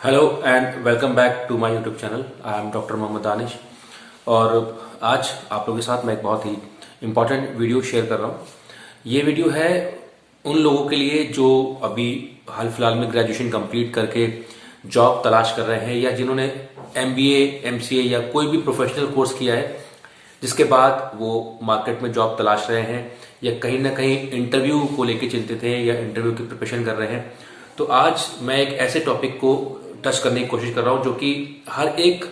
Hello and welcome back to my YouTube channel. I am doctor Mohammad Danish और आज आप लोगों के साथ मैं एक बहुत ही इम्पॉर्टेंट वीडियो शेयर कर रहा हूँ। ये वीडियो है उन लोगों के लिए जो अभी हाल फिलहाल में ग्रेजुएशन कंप्लीट करके जॉब तलाश कर रहे हैं या जिन्होंने MBA, MCA या कोई भी प्रोफेशनल कोर्स किया है जिसके बाद वो मार्केट में जॉब तलाश रहे हैं या कहीं ना कहीं इंटरव्यू को लेकर चिंतित हैं या इंटरव्यू की प्रिपरेशन कर रहे हैं। तो आज मैं एक ऐसे टॉपिक को टच करने की कोशिश कर रहा हूं जो कि हर एक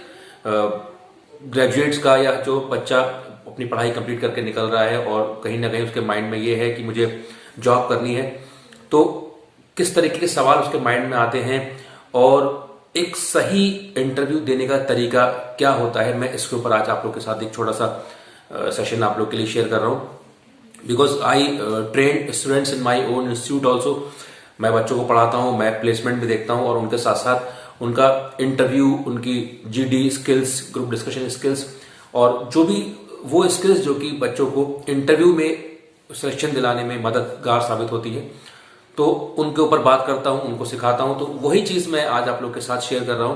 ग्रेजुएट्स का या जो बच्चा अपनी पढ़ाई कंप्लीट करके निकल रहा है और कहीं ना कहीं उसके माइंड में ये है कि मुझे जॉब करनी है, तो किस तरीके के सवाल उसके माइंड में आते हैं और एक सही इंटरव्यू देने का तरीका क्या होता है। मैं इसके ऊपर आज आप लोग के साथ एक छोटा सा सेशन आप लोग के लिए शेयर कर रहा हूं। Because I train students in my own institute also. मैं बच्चों को पढ़ाता हूं, मैं प्लेसमेंट भी देखता हूं और उनके साथ साथ उनका इंटरव्यू, उनकी GD skills, group discussion skills और जो भी वो स्किल्स जो कि बच्चों को इंटरव्यू में सिलेक्शन दिलाने में मददगार साबित होती है, तो उनके ऊपर बात करता हूं, उनको सिखाता हूं। तो वही चीज मैं आज आप लोग के साथ शेयर कर रहा हूं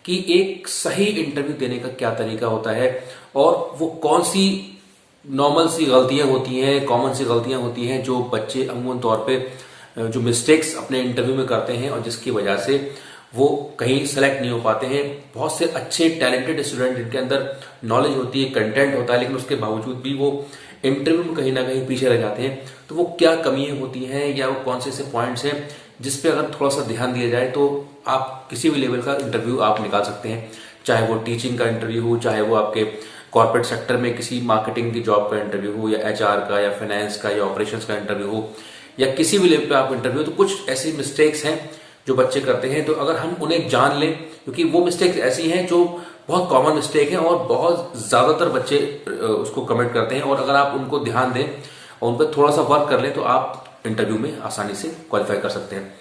कि एक सही इंटरव्यू देने का क्या तरीका होता है और वो कौन सी नॉर्मल सी गलतियां होती हैं, कॉमन सी गलतियां होती हैं जो बच्चे अमूमन तौर पे जो मिस्टेक्स अपने इंटरव्यू में करते हैं और जिसकी वजह से वो कहीं सेलेक्ट नहीं हो पाते हैं। बहुत से अच्छे टैलेंटेड स्टूडेंट जिनके अंदर नॉलेज होती है, कंटेंट होता है, लेकिन उसके बावजूद भी वो इंटरव्यू में कहीं ना कहीं पीछे रह जाते हैं। तो वो क्या कमियां होती हैं या वो कौन से ऐसे पॉइंट्स हैं जिस पे अगर थोड़ा सा ध्यान दिया जाए तो आप किसी भी लेवल का इंटरव्यू आप निकाल सकते हैं। चाहे वो टीचिंग का इंटरव्यू हो, चाहे वो आपके कॉर्पोरेट सेक्टर में किसी मार्केटिंग की जॉब का इंटरव्यू हो, या HR का या फाइनेंस का या ऑपरेशंस का इंटरव्यू हो, या किसी भी लेवल पे आप इंटरव्यू। तो कुछ ऐसी मिस्टेक्स हैं जो बच्चे करते हैं, तो अगर हम उन्हें जान लें, क्योंकि वो मिस्टेक्स ऐसी हैं जो बहुत कॉमन मिस्टेक है और बहुत ज्यादातर बच्चे उसको कमेंट करते हैं, और अगर आप उनको ध्यान दें और उन पर थोड़ा सा वर्क कर लें तो आप इंटरव्यू में आसानी से क्वालिफाई कर सकते हैं।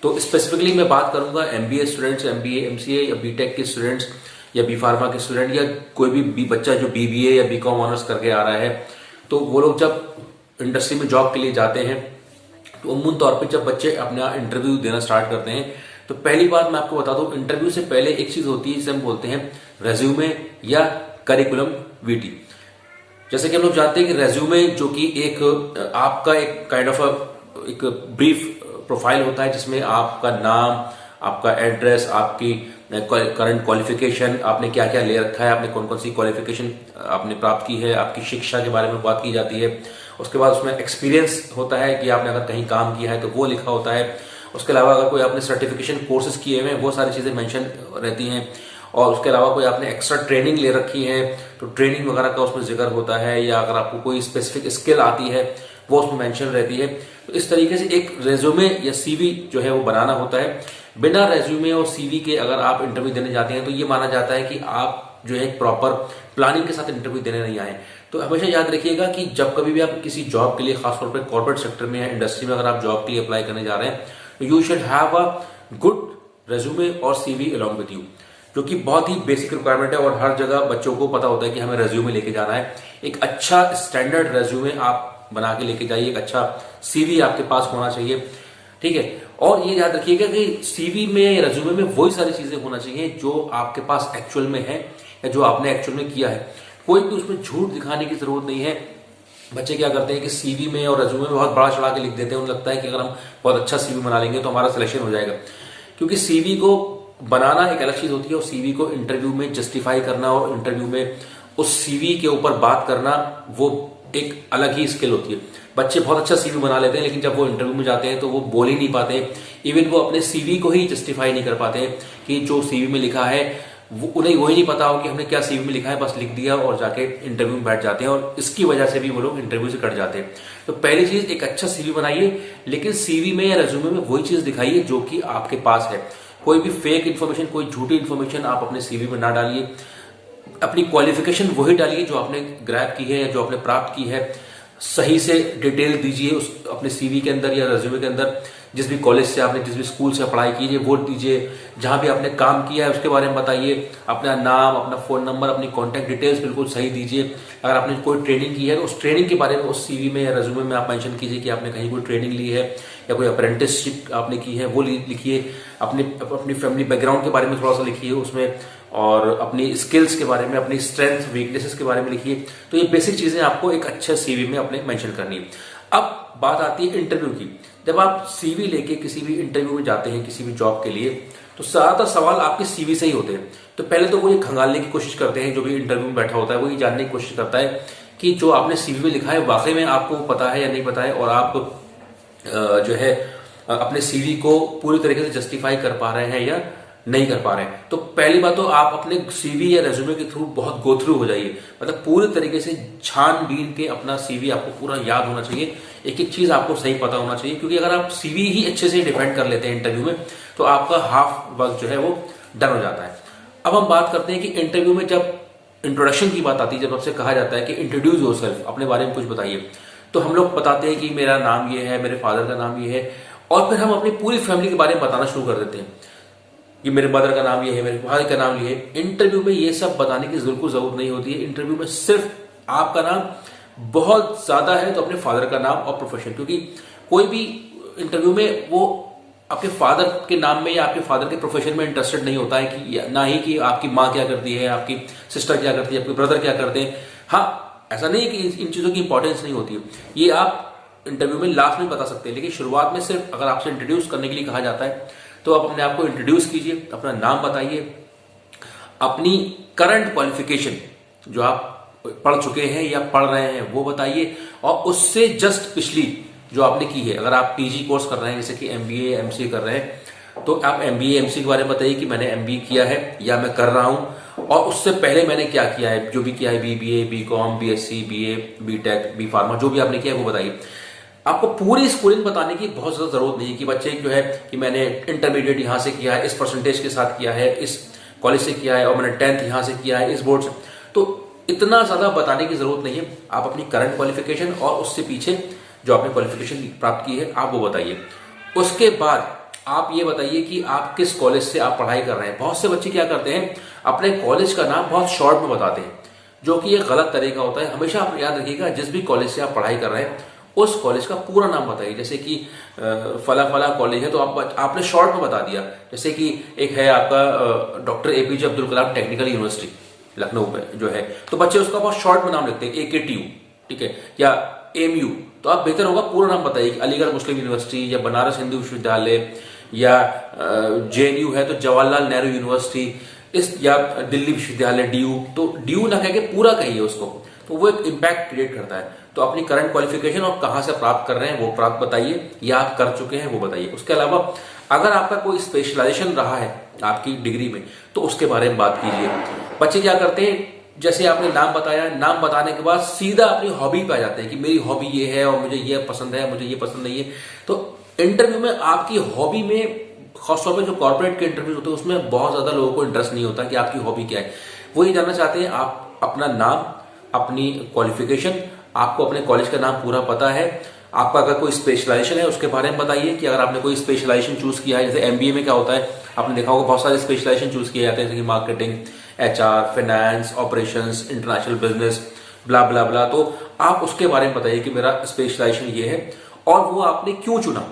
तो स्पेसिफिकली मैं बात करूंगा MBA स्टूडेंट्स, MBA, MCA या BTech के स्टूडेंट्स या B Pharma के स्टूडेंट या कोई भी बच्चा जो BBA या BCom ऑनर्स करके आ रहा है। तो वो लोग जब इंडस्ट्री में जॉब के लिए जाते हैं तो अमूमन तौर पे जब बच्चे अपना इंटरव्यू देना स्टार्ट करते हैं तो पहली बात मैं आपको बता दूं, इंटरव्यू से पहले एक चीज होती है जिसे हम बोलते हैं रेज्यूमे या करिकुलम वीटी। जैसे कि हम लोग जानते हैं कि रेज्यूमे जो कि एक आपका एक काइंड ऑफ एक ब्रीफ प्रोफाइल होता है जिसमें आपका नाम, आपका एड्रेस, आपकी करंट क्वालिफिकेशन, आपने क्या क्या ले रखा है, आपने कौन कौन सी क्वालिफिकेशन आपने प्राप्त की है, आपकी शिक्षा के बारे में बात की जाती है। उसके बाद उसमें एक्सपीरियंस होता है कि आपने अगर कहीं काम किया है तो वो लिखा होता है। उसके अलावा अगर कोई आपने सर्टिफिकेशन कोर्सेज किए हुए हैं वो सारी चीजें मेंशन रहती हैं, और उसके अलावा कोई आपने एक्स्ट्रा ट्रेनिंग ले रखी है तो ट्रेनिंग वगैरह का उसमें जिक्र होता है, या अगर आपको कोई स्पेसिफिक स्किल आती है वो उसमें मेंशन रहती है। तो इस तरीके से एक रेज्यूमे या CV जो है वो बनाना होता है। बिना रेज्यूमे और CV के अगर आप इंटरव्यू देने जाते हैं तो ये माना जाता है कि आप जो है प्रॉपर प्लानिंग के साथ इंटरव्यू देने नहीं आए। तो हमेशा याद रखिएगा कि जब कभी भी आप किसी जॉब के लिए, खासतौर पर कॉर्पोरेट सेक्टर में या इंडस्ट्री में अगर आप जॉब के लिए अप्लाई करने जा रहे हैं तो you should have a good resume और CV अलॉन्ग विद यू, जो कि बहुत ही बेसिक रिक्वायरमेंट है और हर जगह बच्चों को पता होता है कि हमें रेज्यूमे लेके जाना है। एक अच्छा स्टैंडर्ड रेज्यूमे आप बना के लेके जाइए, एक अच्छा CV आपके पास होना चाहिए, ठीक है। और ये याद रखिएगा कि CV में या रेज्यूमे में वही सारी चीजें होना चाहिए जो आपके पास एक्चुअल में है या जो आपने एक्चुअल में किया है। कोई भी उसमें झूठ दिखाने की जरूरत नहीं है। बच्चे क्या करते हैं कि CV में और रेज्यूमे में बहुत बड़ा चढ़ा के लिख देते हैं। उन्हें लगता है कि अगर हम बहुत अच्छा CV बना लेंगे तो हमारा सिलेक्शन हो जाएगा, क्योंकि CV को बनाना एक अलग चीज होती है और CV को इंटरव्यू में जस्टिफाई करना और इंटरव्यू में उस CV के ऊपर बात करना वो एक अलग ही स्किल होती है। बच्चे बहुत अच्छा CV बना लेते हैं लेकिन जब वो इंटरव्यू में जाते हैं तो वो बोल ही नहीं पाते। इवन वो अपने CV को ही जस्टिफाई नहीं कर पाते कि जो CV में लिखा है उन्हें वही नहीं पता हो कि हमने क्या CV में लिखा है, बस लिख दिया और जाके इंटरव्यू में बैठ जाते हैं, और इसकी वजह से भी वो लोग इंटरव्यू से कट जाते हैं। तो पहली चीज, एक अच्छा CV बनाइए, लेकिन CV में या रेज्यूमे में वही चीज दिखाइए जो कि आपके पास है। कोई भी फेक इन्फॉर्मेशन, कोई झूठी इन्फॉर्मेशन आप अपने CV में ना डालिए। अपनी क्वालिफिकेशन वही डालिए जो आपने ग्रैब की है या जो आपने प्राप्त की है। सही से डिटेल दीजिए उस अपने CV के अंदर या रेज्यूमे के अंदर। जिस भी कॉलेज से आपने, जिस भी स्कूल से पढ़ाई कीजिए वो दीजिए, जहां भी आपने काम किया है उसके बारे में बताइए, अपना नाम, अपना फोन नंबर, अपनी कॉन्टैक्ट डिटेल्स बिल्कुल सही दीजिए। अगर आपने कोई ट्रेनिंग की है तो उस ट्रेनिंग के बारे में उस सीवी में या रेज्यूमे में आप मेंशन कीजिए कि आपने कहीं कोई ट्रेनिंग ली है या कोई अप्रेंटिसशिप आपने की है वो लिखिए। अपनी फैमिली बैकग्राउंड के बारे में थोड़ा सा लिखिए उसमें, और अपनी स्किल्स के बारे में, अपनी स्ट्रेंथ वीकनेसेस के बारे में लिखिए। तो ये बेसिक चीजें आपको एक अच्छे सीवी में अपने मेंशन करनी है। अब बात आती है इंटरव्यू की। जब आप सीवी लेके किसी भी इंटरव्यू में जाते हैं किसी भी जॉब के लिए, तो ज्यादातर सवाल आपके सीवी से ही होते हैं। तो पहले तो वो ये खंगालने की कोशिश करते हैं, जो भी इंटरव्यू में बैठा होता है वो ये जानने की कोशिश करता है कि जो आपने सीवी में लिखा है वाकई में आपको पता है या नहीं पता है, और आप जो है अपने सीवी को पूरी तरीके से जस्टिफाई कर पा रहे हैं या नहीं कर पा रहे हैं। तो पहली बात तो आप अपने सीवी या रेज्यूमे के थ्रू बहुत गो थ्रू हो जाइए, मतलब पूरी तरीके से छानबीन के अपना सीवी आपको पूरा याद होना चाहिए, एक एक चीज आपको सही पता होना चाहिए। क्योंकि अगर आप सीवी ही अच्छे से डिफेंड कर लेते हैं इंटरव्यू में, तो आपका हाफ वर्क जो है वो डन हो जाता है। अब हम बात करते हैं कि इंटरव्यू में जब इंट्रोडक्शन की बात आती है, जब आपसे कहा जाता है कि इंट्रोड्यूस योरसेल्फ, अपने बारे में कुछ बताइए, तो हम लोग बताते हैं कि मेरा नाम ये है, मेरे फादर का नाम ये है, और फिर हम अपनी पूरी फैमिली के बारे में बताना शुरू कर देते हैं कि मेरे मदर का नाम ये है, मेरे भाई का नाम ये है। इंटरव्यू में ये सब बताने की बिल्कुल जरूरत नहीं होती है। इंटरव्यू में सिर्फ आपका नाम बहुत ज्यादा है तो अपने फादर का नाम और प्रोफेशन, क्योंकि कोई भी इंटरव्यू में वो आपके फादर के नाम में या आपके फादर के प्रोफेशन में इंटरेस्टेड नहीं होता है, कि ना ही कि आपकी माँ क्या करती है, आपकी सिस्टर क्या करती है, आपके ब्रदर क्या करते हैं। हाँ, ऐसा नहीं कि इन चीजों की इंपॉर्टेंस नहीं होती है, ये आप इंटरव्यू में लास्ट में बता सकते हैं, लेकिन शुरुआत में सिर्फ अगर आपसे इंट्रोड्यूस करने के लिए कहा जाता है तो आप अपने आप को इंट्रोड्यूस कीजिए, अपना नाम बताइए, अपनी करंट क्वालिफिकेशन जो आप पढ़ चुके हैं या पढ़ रहे हैं वो बताइए, और उससे जस्ट पिछली जो आपने की है। अगर आप पीजी कोर्स कर रहे हैं, जैसे कि एमबीए एमसीए कर रहे हैं, तो आप एमबीए एमसीए के बारे में बताइए कि मैंने एमबीए किया है या मैं कर रहा हूं, और उससे पहले मैंने क्या किया है, जो भी किया है, BBA, BCom, BSc, BA, BTech, B pharma, जो भी आपने किया है वो बताइए। आपको पूरी स्कूलिंग बताने की बहुत ज्यादा जरूरत नहीं कि बच्चे जो है कि मैंने इंटरमीडिएट यहां से किया है, इस परसेंटेज के साथ किया है, इस कॉलेज से किया है, और मैंने 10th यहां से किया है, इस बोर्ड से। तो इतना ज्यादा बताने की जरूरत नहीं है। आप अपनी करंट क्वालिफिकेशन और उससे पीछे जो आपने क्वालिफिकेशन प्राप्त की है आप वो बताइए। उसके बाद आप ये बताइए कि आप किस कॉलेज से आप पढ़ाई कर रहे हैं। बहुत से बच्चे क्या करते हैं, अपने कॉलेज का नाम बहुत शॉर्ट में बताते हैं, जो कि एक गलत तरीका होता है। हमेशा आप याद रखिएगा, जिस भी कॉलेज से आप पढ़ाई कर रहे हैं उस कॉलेज का पूरा नाम बताइए। जैसे कि फला फला कॉलेज है तो आपने शॉर्ट में बता दिया, जैसे कि एक है आपका doctor APJ Abdul Kalam technical university Lucknow में जो है, तो बच्चे उसका बहुत शॉर्ट में नाम लिखते हैं, AKTU, ठीक है, या एमयू। तो आप बेहतर होगा पूरा नाम बताइए, अलीगढ़ मुस्लिम यूनिवर्सिटी, या बनारस हिंदू विश्वविद्यालय, या JNU है तो जवाहरलाल नेहरू यूनिवर्सिटी, या दिल्ली विश्वविद्यालय DU। तो DU ना कह के पूरा कहिए उसको, तो वो एक इम्पैक्ट क्रिएट करता है। तो अपनी करंट क्वालिफिकेशन और कहां से प्राप्त कर रहे हैं वो प्राप्त बताइए, या आप कर चुके हैं वो बताइए। उसके अलावा अगर आपका कोई स्पेशलाइजेशन रहा है आपकी डिग्री में तो उसके बारे में बात कीजिए। बच्चे क्या करते हैं, जैसे आपने नाम बताया, नाम बताने के बाद सीधा अपनी हॉबी पे आ जाते हैं कि मेरी हॉबी ये है और मुझे ये पसंद है, मुझे ये पसंद नहीं है। तो इंटरव्यू में आपकी हॉबी में, खासतौर पर जो कॉर्पोरेट के इंटरव्यू होते हैं उसमें बहुत ज्यादा लोगों को इंटरेस्ट नहीं होता कि आपकी हॉबी क्या है। वो ये जानना चाहते हैं आप अपना नाम, अपनी क्वालिफिकेशन, आपको अपने कॉलेज का नाम पूरा पता है, आपका अगर कोई स्पेशलाइजेशन है उसके बारे में बताइए कि अगर आपने कोई स्पेशलाइजेशन चूज किया है। जैसे एमबीए में क्या होता है, आपने देखा होगा बहुत सारे स्पेशलाइजेशन चूज किए जाते हैं, जैसे कि marketing, HR, finance, operations, international business, blah blah blah. तो आप उसके बारे में बताइए कि मेरा स्पेशलाइजेशन ये है और वो आपने क्यों चुना,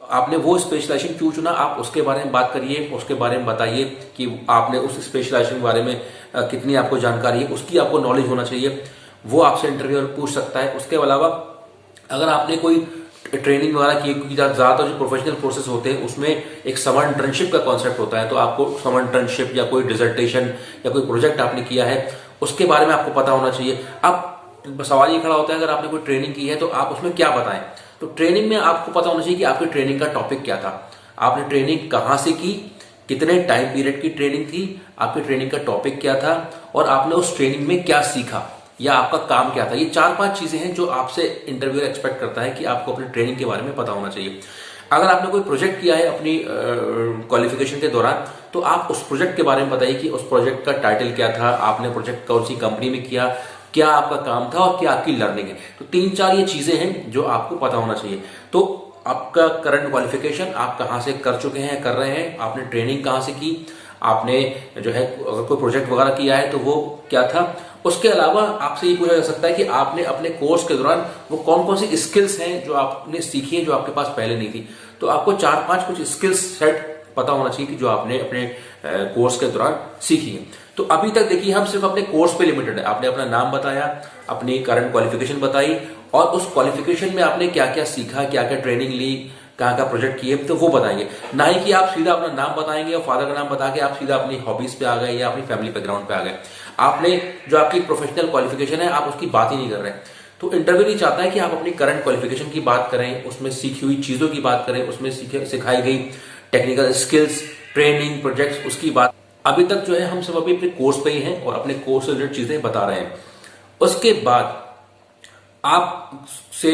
आपने वो स्पेशलाइजेशन क्यों चुना, आप उसके बारे में बात करिए, उसके बारे में बताइए कि आपने उस स्पेशलाइजेशन के बारे में कितनी आपको जानकारी है, उसकी आपको नॉलेज होना चाहिए। वो आपसे इंटरव्यूअर पूछ सकता है। उसके अलावा अगर आपने कोई ट्रेनिंग वगैरह की, क्योंकि ज्यादातर जो प्रोफेशनल कोर्सेज होते हैं उसमें एक समर इंटर्नशिप का कॉन्सेप्ट होता है, तो आपको समर इंटर्नशिप या कोई डिसर्टेशन या कोई प्रोजेक्ट आपने किया है उसके बारे में आपको पता होना चाहिए। अब सवाल ये खड़ा होता है, अगर आपने कोई ट्रेनिंग की है तो आप उसमें क्या बताएं। तो ट्रेनिंग में आपको पता होना चाहिए कि आपकी ट्रेनिंग का टॉपिक क्या था, आपने ट्रेनिंग कहां से की, कितने टाइम पीरियड की ट्रेनिंग थी, आपकी ट्रेनिंग का टॉपिक क्या था, और आपने उस ट्रेनिंग में क्या सीखा या आपका काम क्या था। ये 4-5 चीजें हैं जो आपसे इंटरव्यूअर एक्सपेक्ट करता है कि आपको अपनी ट्रेनिंग के बारे में पता होना चाहिए। अगर आपने कोई प्रोजेक्ट किया है अपनी क्वालिफिकेशन के दौरान, तो आप उस प्रोजेक्ट के बारे में बताइए कि उस प्रोजेक्ट का टाइटल क्या था, आपने प्रोजेक्ट कौन सी कंपनी में किया, क्या आपका काम था और क्या आपकी लर्निंग है। तो 3-4 ये चीजें हैं जो आपको पता होना चाहिए। तो आपका करंट क्वालिफिकेशन, आप कहाँ से कर चुके हैं, कर रहे हैं, आपने ट्रेनिंग कहाँ से की, आपने जो है अगर कोई प्रोजेक्ट वगैरह किया है तो वो क्या था। उसके अलावा आपसे ये पूछा जा सकता है कि आपने अपने कोर्स के दौरान वो कौन कौन सी स्किल्स हैं जो आपने सीखी है जो आपके पास पहले नहीं थी। तो आपको 4-5 कुछ स्किल्स सेट पता होना चाहिए कि जो आपने अपने कोर्स के दौरान सीखी है। तो अभी तक देखिए हम सिर्फ अपने कोर्स पे लिमिटेड है। आपने अपना नाम बताया, अपनी करंट क्वालिफिकेशन बताई और उस क्वालिफिकेशन में आपने क्या क्या सीखा, क्या क्या ट्रेनिंग ली, कहाँ का प्रोजेक्ट किए, तो वो बताएंगे। ना ही कि आप सीधा अपना नाम बताएंगे और फादर का नाम बता के आप सीधा अपनी हॉबीज पे आ गए या अपनी फैमिली बैकग्राउंड पे आ गए। आपने जो आपकी प्रोफेशनल क्वालिफिकेशन है आप उसकी बात ही नहीं कर रहे। तो इंटरव्यू नहीं चाहता है कि आप अपनी करंट क्वालिफिकेशन की बात करें, उसमें सीखी हुई चीजों की बात करें, उसमें सिखाई गई टेक्निकल स्किल्स, ट्रेनिंग, प्रोजेक्ट्स, उसकी बात। अभी तक जो है हम सब अभी अपने कोर्स पे ही हैं और अपने कोर्स से रिलेटेड चीजें बता रहे हैं। उसके बाद आपसे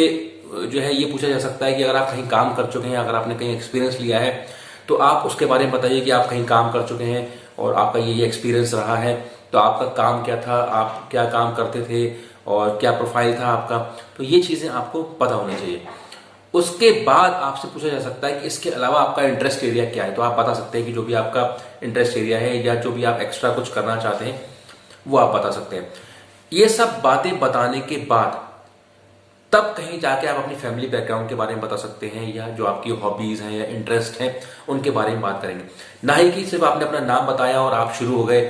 जो है ये पूछा जा सकता है कि अगर आप कहीं काम कर चुके हैं, अगर आपने कहीं एक्सपीरियंस लिया है तो आप उसके बारे में बताइए कि आप कहीं काम कर चुके हैं और आपका ये एक्सपीरियंस रहा है। तो आपका काम क्या था, आप क्या काम करते थे और क्या प्रोफाइल था आपका, तो ये चीजें आपको पता होनी चाहिए। उसके बाद आपसे पूछा जा सकता है कि इसके अलावा आपका इंटरेस्ट एरिया क्या है। तो आप बता सकते हैं कि जो भी आपका इंटरेस्ट एरिया है या जो भी आप एक्स्ट्रा कुछ करना चाहते हैं वो आप बता सकते हैं। ये सब बातें बताने के बाद तब कहीं जाके आप अपनी फैमिली बैकग्राउंड के बारे में बता सकते हैं या जो आपकी हॉबीज हैं या इंटरेस्ट हैं उनके बारे में बात करेंगे। ना ही कि सिर्फ आपने अपना नाम बताया और आप शुरू हो गए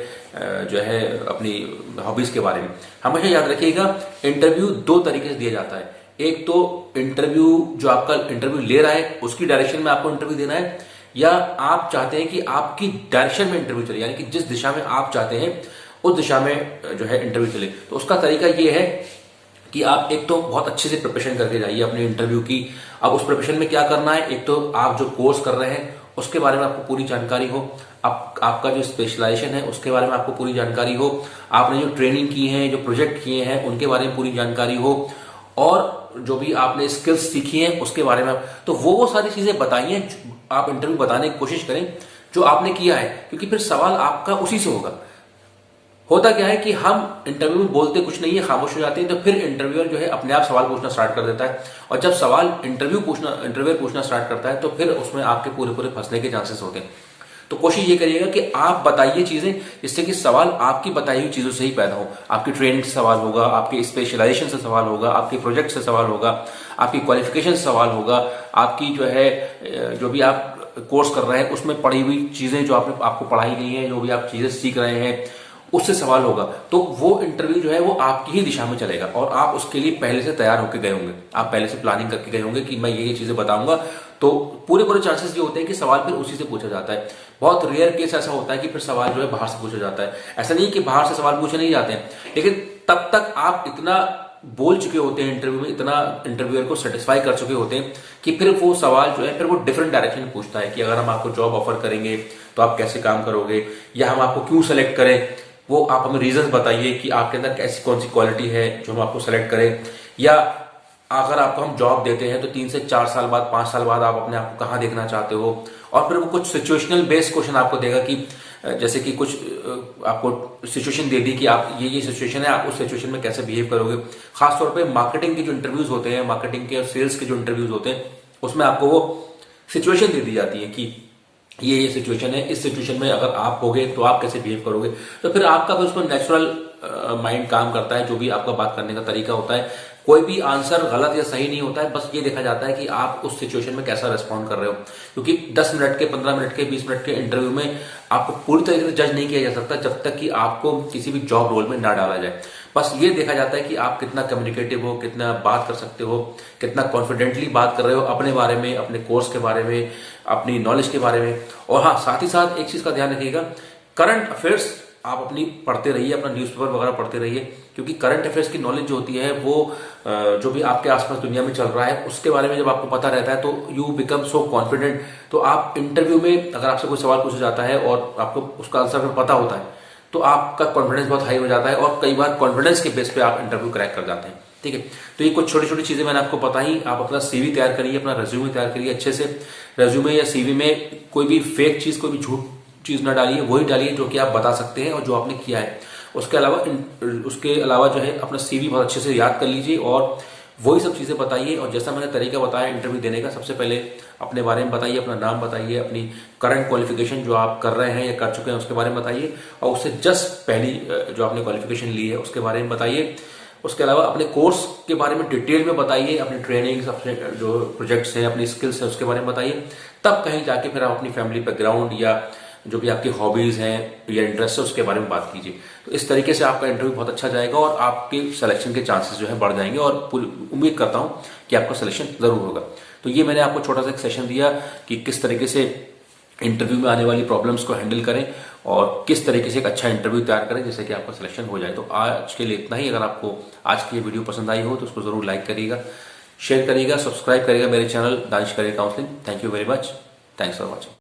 जो है अपनी हॉबीज के बारे में। हमेशा याद रखिएगा इंटरव्यू 2 तरीके से दिया जाता है। एक तो इंटरव्यू जो आपका इंटरव्यू ले रहा है उसकी डायरेक्शन में आपको इंटरव्यू देना है, या आप चाहते हैं कि आपकी डायरेक्शन में इंटरव्यू चले, यानी कि जिस दिशा में आप चाहते हैं उस दिशा में जो है इंटरव्यू चले। तो उसका तरीका ये है कि आप एक तो बहुत अच्छे से प्रिपरेशन करके जाइए अपने इंटरव्यू की। अब उस प्रिपरेशन में क्या करना है, एक तो आप जो कोर्स कर रहे हैं उसके बारे में आपको पूरी जानकारी हो, आपका जो स्पेशलाइजेशन है उसके बारे में आपको पूरी जानकारी हो, आपने जो ट्रेनिंग की है, जो प्रोजेक्ट किए हैं उनके बारे में पूरी जानकारी हो, और जो भी आपने स्किल्स सीखी हैं उसके बारे में। तो वो सारी चीजें बताइए, आप इंटरव्यू बताने की कोशिश करें जो आपने किया है, क्योंकि फिर सवाल आपका उसी से होगा। होता क्या है कि हम इंटरव्यू में बोलते कुछ नहीं है, खामोश हो जाते हैं, तो फिर इंटरव्यूअर जो है अपने आप सवाल पूछना स्टार्ट कर देता है। और जब सवाल इंटरव्यूअर पूछना स्टार्ट करता है तो फिर उसमें आपके पूरे फंसने के चांसेस होते हैं। तो कोशिश ये करिएगा कि आप बताइए चीजें जिससे कि सवाल आपकी बताई हुई चीजों से ही पैदा हो। आपकी ट्रेनिंग से सवाल होगा, आपके स्पेशलाइजेशन से सवाल होगा, आपके प्रोजेक्ट से सवाल होगा, आपकी क्वालिफिकेशन से सवाल होगा, आपकी जो है जो भी आप कोर्स कर रहे हैं उसमें पढ़ी हुई चीजें जो आपको पढ़ाई गई हैं, जो भी आप चीजें सीख रहे हैं उससे सवाल होगा। तो वो इंटरव्यू जो है वो आपकी ही दिशा में चलेगा और आप उसके लिए पहले से तैयार होकर गए होंगे, आप पहले से प्लानिंग करके गए होंगे कि मैं ये चीजें बताऊंगा। तो पूरे चांसेस ये होते हैं कि सवाल फिर उसी से पूछा जाता है। बहुत रेयर केस ऐसा होता है कि फिर सवाल जो है बाहर से पूछा जाता है। ऐसा नहीं कि बाहर से सवाल पूछे नहीं जाते हैं, लेकिन तब तक आप इतना बोल चुके होते हैं इंटरव्यू में, इतना इंटरव्यूअर को सेटिस्फाई कर चुके होते हैं कि फिर वो सवाल जो है फिर वो डिफरेंट डायरेक्शन में पूछता है कि अगर हम आपको जॉब ऑफर करेंगे तो आप कैसे काम करोगे, या हम आपको क्यों सेलेक्ट करें, वो आप हमें रीजंस बताइए कि आपके अंदर ऐसी कौन सी क्वालिटी है जो हम आपको सेलेक्ट करें। या अगर आपको हम जॉब देते हैं तो 3 से 4 साल बाद, 5 साल बाद आप अपने आप को कहाँ देखना चाहते हो। और फिर वो कुछ सिचुएशनल बेस्ड क्वेश्चन आपको देगा कि जैसे कि कुछ आपको सिचुएशन दे दी कि आप ये सिचुएशन है, आप उस सिचुएशन में कैसे बिहेव करोगे। खासतौर पे मार्केटिंग के जो इंटरव्यूज होते हैं, मार्केटिंग के और सेल्स के जो इंटरव्यूज होते हैं उसमें आपको वो सिचुएशन दे दी जाती है कि ये सिचुएशन है, इस सिचुएशन में अगर आप होगे तो आप कैसे बिहेव करोगे। तो फिर आपका फिर उसमें नेचुरल माइंड काम करता है, जो भी आपका बात करने का तरीका होता है। कोई भी आंसर गलत या सही नहीं होता है, बस ये देखा जाता है कि आप उस सिचुएशन में कैसा रिस्पॉन्ड कर रहे हो। क्योंकि 10 मिनट के, 15 मिनट के, 20 मिनट के इंटरव्यू में आपको पूरी तरीके से जज नहीं किया जा सकता जब तक कि आपको किसी भी जॉब रोल में ना डाला जाए। बस ये देखा जाता है कि आप कितना कम्युनिकेटिव हो, कितना बात कर सकते हो, कितना कॉन्फिडेंटली बात कर रहे हो अपने बारे में, अपने कोर्स के बारे में, अपनी नॉलेज के बारे में। और हाँ, साथ ही साथ एक चीज का ध्यान रखिएगा, करंट अफेयर्स आप अपनी पढ़ते रहिए, अपना न्यूज़पेपर वगैरह पढ़ते रहिए, क्योंकि करंट अफेयर्स की नॉलेज जो होती है वो जो भी आपके आसपास दुनिया में चल रहा है उसके बारे में जब आपको पता रहता है तो यू बिकम सो कॉन्फिडेंट। तो आप इंटरव्यू में अगर आपसे कोई सवाल पूछा जाता है और आपको उसका आंसर फिर पता होता है तो आपका कॉन्फिडेंस बहुत हाई हो जाता है और कई बार कॉन्फिडेंस के बेस पे आप इंटरव्यू क्रैक कर जाते हैं। ठीक है, तो ये कुछ छोटी छोटी चीजें मैंने आपको बताई। आप अपना सीवी तैयार करिए, अपना रेज्यूमे तैयार करिए अच्छे से। रेज्यूमे या सीवी में कोई भी फेक चीज, कोई भी झूठ चीज ना डालिए, वही डालिए जो कि आप बता सकते हैं और जो आपने किया है। उसके अलावा जो है अपना सीवी बहुत अच्छे से याद कर लीजिए और वही सब चीज़ें बताइए। और जैसा मैंने तरीका बताया इंटरव्यू देने का, सबसे पहले अपने बारे में बताइए, अपना नाम बताइए, अपनी करंट क्वालिफिकेशन जो आप कर रहे हैं या कर चुके हैं उसके बारे में बताइए, और उससे जस्ट पहली जो आपने क्वालिफिकेशन ली है उसके बारे में बताइए। उसके अलावा अपने कोर्स के बारे में डिटेल में बताइए, अपनी ट्रेनिंग, अपने जो प्रोजेक्ट्स हैं, अपनी स्किल्स हैं उसके बारे में बताइए। तब कहीं जाके फिर आप अपनी फैमिली बैकग्राउंड या जो भी आपकी हॉबीज हैं या इंटरेस्ट है उसके बारे में बात कीजिए। तो इस तरीके से आपका इंटरव्यू बहुत अच्छा जाएगा और आपके सिलेक्शन के चांसेस जो है बढ़ जाएंगे, और उम्मीद करता हूं कि आपका सिलेक्शन जरूर होगा। तो ये मैंने आपको छोटा सा एक सेशन दिया कि किस तरीके से इंटरव्यू में आने वाली प्रॉब्लम्स को हैंडल करें और किस तरीके से एक अच्छा इंटरव्यू तैयार करें जिससे कि आपका सिलेक्शन हो जाए। तो आज के लिए इतना ही। अगर आपको आज की ये वीडियो पसंद आई हो तो उसको जरूर लाइक करिएगा, शेयर करिएगा, सब्सक्राइब करिएगा मेरे channel Danish career counselling. Thank you very much. Thanks for watching.